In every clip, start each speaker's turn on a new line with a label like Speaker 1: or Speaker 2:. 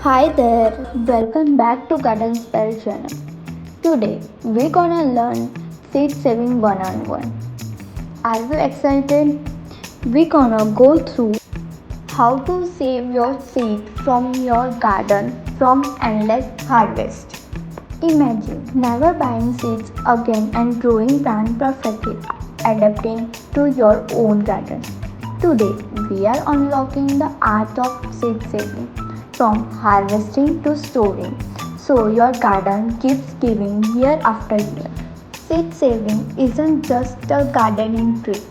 Speaker 1: Hi there, welcome back to Garden Spell channel. Today we're gonna learn seed saving one-on-one. Are you excited? We're gonna go through how to save your seed from your garden from endless harvest. Imagine never buying seeds again and growing plant perfectly, adapting to your own garden. Today, we are unlocking the art of seed saving from harvesting to storing so your garden keeps giving year after year. Seed saving isn't just a gardening trick,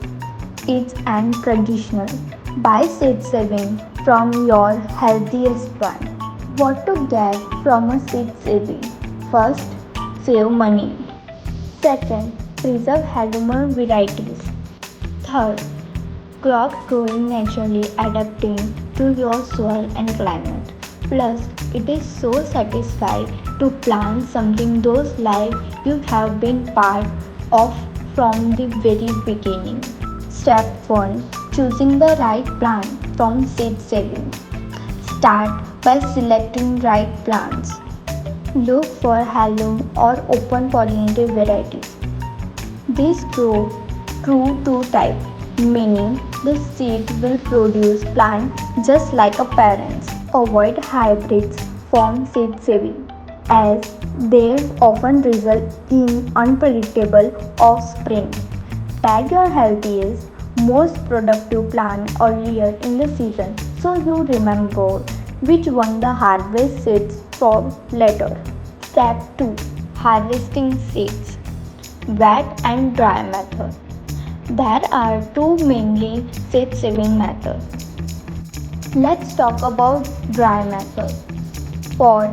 Speaker 1: it's an traditional. Buy seed saving from your healthiest plant. What to get from a seed saving? First, save money. Second, preserve heirloom varieties. Third, crops growing naturally adapting to your soil and climate. Plus, it is so satisfying to plant something those life you have been part of from the very beginning. Step 1. Choosing the right plant from seed saving. Start by selecting right plants. Look for heirloom or open-pollinated varieties. These grow true to type, meaning the seed will produce plant just like a parent. Avoid hybrids from seed saving as they often result in unpredictable offspring. Tag your healthiest, most productive plant earlier in the season so you remember which one the harvest seeds from later. Step 2. Harvesting seeds. Wet and dry method. There are two mainly seed saving methods. Let's talk about dry method. For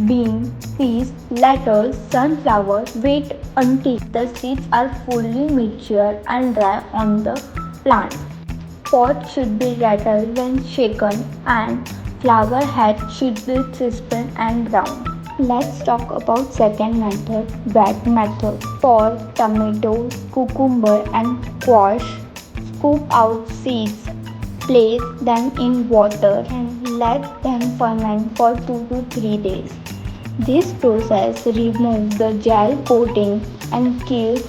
Speaker 1: bean, peas, lettuce, sunflower, wait until the seeds are fully mature and dry on the plant. Pot should be rattled when shaken and flower head should be crisp and brown. Let's talk about second method, wet method. For tomatoes, cucumber and squash, scoop out seeds, place them in water and let them ferment for 2 to 3 days. This process removes the gel coating and kills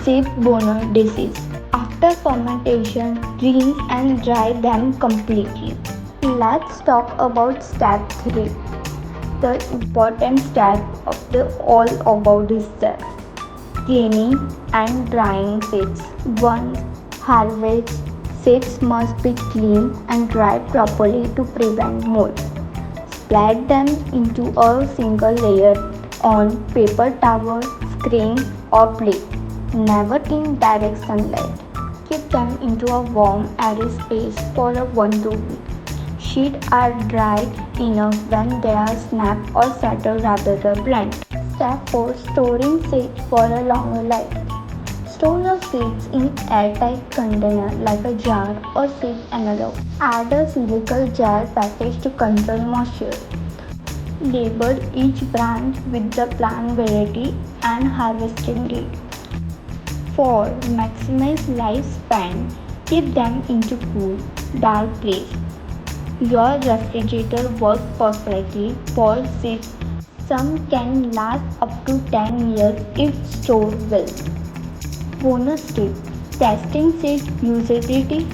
Speaker 1: seed-borne disease. After fermentation, rinse and dry them completely. Let's talk about step 3. The important step of the all about this step. Cleaning and drying seeds. Once harvested, seeds must be cleaned and dried properly to prevent mold. Spread them into a single layer on paper towel, screen or plate. Never in direct sunlight. Keep them into a warm, airy space for a 1 week. Sheets are dried enough when they are snapped or settled rather than blunt. Step 4. Storing seeds for a longer life. Store your seeds in airtight container like a jar or seed envelope. Add a silicone gel package to control moisture. Label each branch with the plant variety and harvesting date. For maximize lifespan, keep them into cool, dark place. Your refrigerator works perfectly for seeds. Some can last up to 10 years if stored well. Bonus tip. Testing seed usability.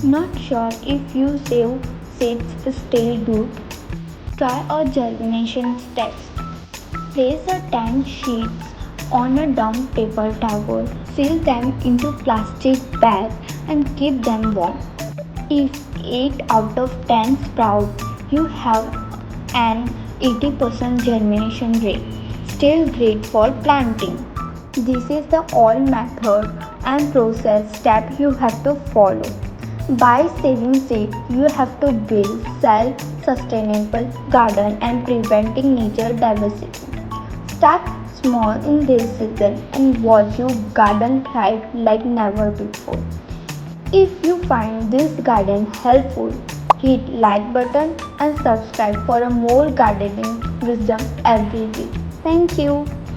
Speaker 1: Not sure if you save seeds still good? Try a germination test. Place a 10 sheets on a damp paper towel. Seal them into plastic bag and keep them warm. If 8 out of 10 sprout, you have an 80% germination rate. Still great for planting. This is the all method and process step you have to follow. By saving seed, you have to build self-sustainable garden and preventing nature diversity. Start small in this season and watch your garden thrive like never before. If you find this garden helpful, hit like button and subscribe for a more gardening wisdom every week. Thank you.